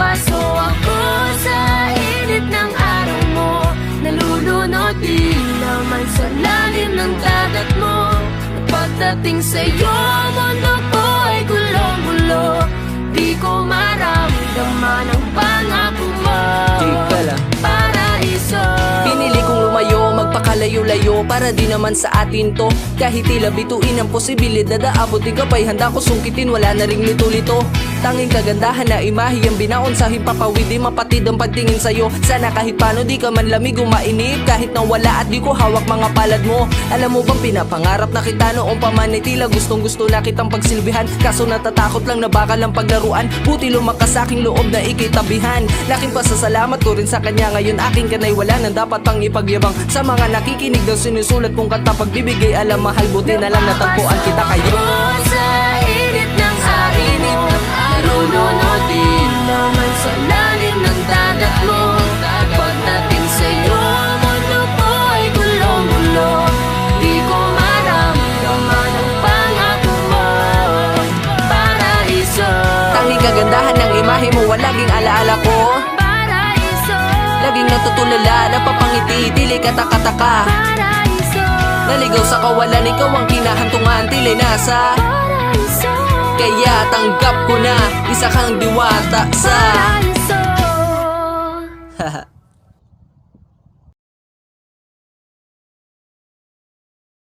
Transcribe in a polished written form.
paso ako sa init ng araw mo. Nalulunod din naman sa lalim ng dagat mo. Pagdating sa'yo, mundo ko ay gulong-gulo. Di ko maramdaman ang pangako mo. Paraiso. Pinili kong lumayo, magpakalayo-layo para di naman sa atin to. Kahit tila bituin ang posibilidad na aabutin ka pa'y handa ko sungkitin, wala na ring lito-lito. Tanging kagandahan na imahe ang binaon sa himpapawid, di mapatid ang pagtingin sa'yo. Sana kahit paano di ka man lamig o mainip, kahit nang wala at di ko hawak mga palad mo. Alam mo bang pinapangarap na kita noong pamanay, tila gustong gusto na kitang pagsilbihan. Kaso natatakot lang na baka lang paglaruan. Buti lumakas sa aking loob na ikitabihan. Laking pasasalamat ko rin sa kanya, ngayon aking kanay wala nang dapat pang ipagyabang. Sa mga nakikinig ng sinusulat kong kanta, pagbibigay alam mahal, buti na lang natagpuan kita kayo. Sa init ng araw mo, nalulunod din naman sa lalim ng dagat mo. Pagdating sa'yo, mundo ko ay gulong-gulo. Di ko maramdaman ang pangako mo. Paraiso. Tanging kagandahan ng imahe mo, walaging alaala ko. Paraiso. Laging natutulala, napapangiti, dili kataka-taka. Paraiso. Naligaw sa kawalan, ikaw ang kinahantungan, tili nasa. Paraiso. Kaya tanggap ko na, isa kang diwata sa Paraiso.